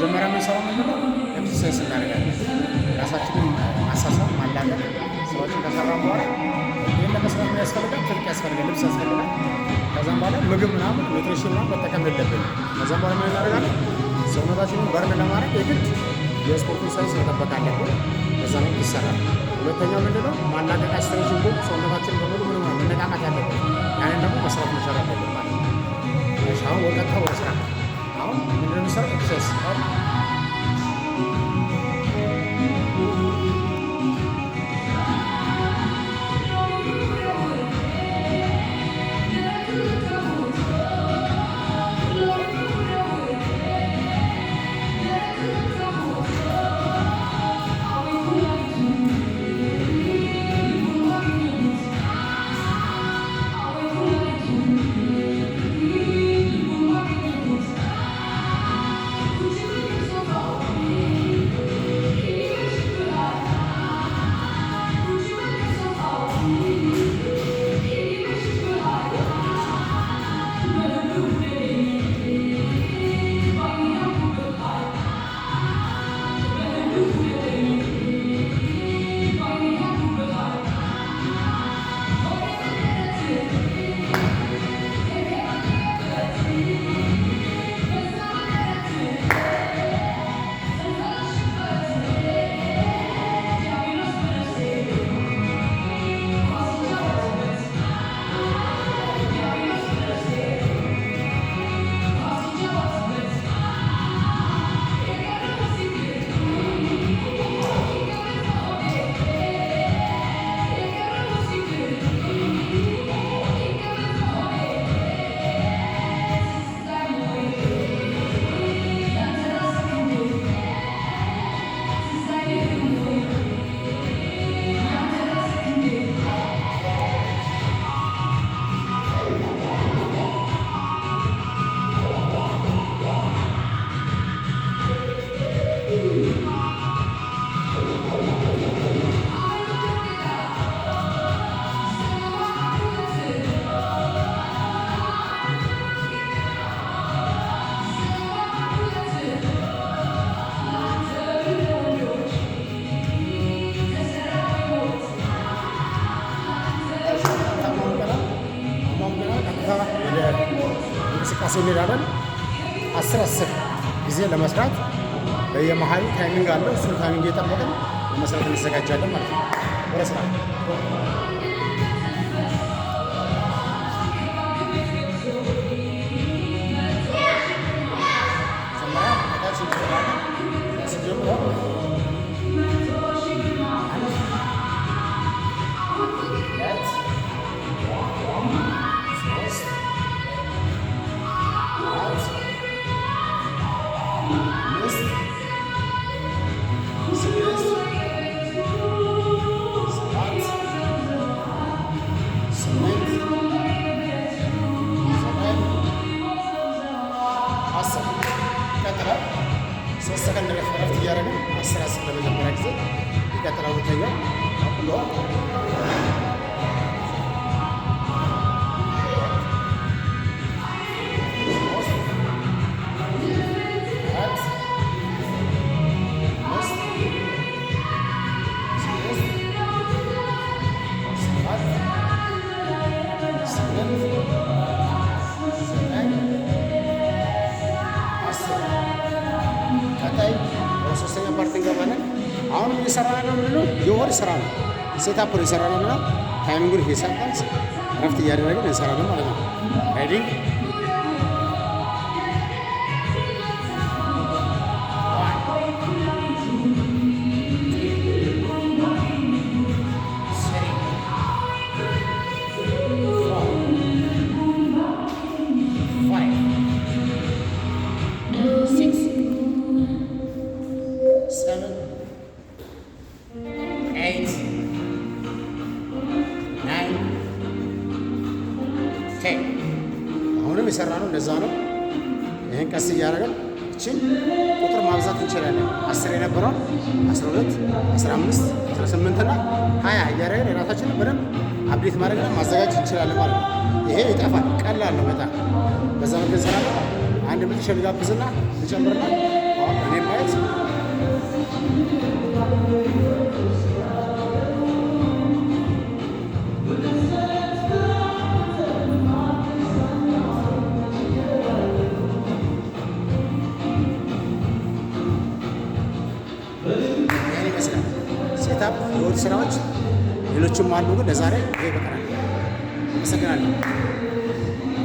መጀመሪያ የምንሰራው ምንድነው? ኤክሰርሳይዝ እናደርጋለን። ራሳችንን ማሳሳብ ማላቀቅ ስራዎችን ከሰራን በኋላ ይህን ለመስራት ምን ያስፈልጋል? ትጥቅ ያስፈልጋል፣ ልብስ ያስፈልጋል። ከዛም በኋላ ምግብ ምናምን ኒውትሪሽን ምናምን መጠቀም የለብንም። ከዛም በኋላ ምን እናደርጋለን? ሰውነታችንን በርን ለማድረግ የግድ የስፖርቱን ሳይንስ መጠበቅ አለብን። በዛ ነው ይሰራል። ሁለተኛው ምንድነው? ማላቀቅ ስትሬችንግ ግን ሰውነታችን በሙሉ ምን ማለት መነቃቃት ያለበት ያንን ደግሞ መስራት መቻል አለብን ማለት ነው። አሁን ወቀታ ወደ ስራ አሁን ምንድነው የሚሰራው? ኤክሰርሳይዝ እንቅስቃሴ እንሄዳለን። 10 ጊዜ ለመስራት በየመሀል ታይሚንግ አለው። እሱን ታይሚንግ እየጠበቅን ለመስራት እንዘጋጃለን ማለት ነው። ወደ ስራ ሰከንድ ረፍት እያደረግን 10 ለመጀመሪያ ጊዜ ይቀጥላል። ሁለተኛው ሶስተኛ ፓርት እንገባለን። አሁን እየሰራን ነው ምንድነው? የሆድ ስራ ነው። ሴታፕ ነው እየሰራን ነው። ታይሚንጉን እየሰራን ረፍት እያደረግን እንሰራለን ማለት ነው። ሬዲ አሁንም የሰራ ነው እንደዛ ነው። ይሄን ቀስ እያደረግን እቺን ቁጥር ማብዛት እንችላለን። 10 የነበረውን 12፣ 15፣ 18 እና 20 እያደረግን የራሳችንን በደንብ አፕዴት ማድረግና ማዘጋጀት እንችላለን ማለት ነው። ይሄ ይጠፋል፣ ቀላል ነው በጣም። በዛ መልክ እንሰራለን። አንድ ምጥሽ ልጋብዝና ልጨምርና አሁን እኔ ማየት ያን ይመስላል። ሴታፕ የወድ ስራዎች ሌሎችም አሉ፣ ግን ለዛሬ ይሄ በቀናል። አመሰግናለሁ።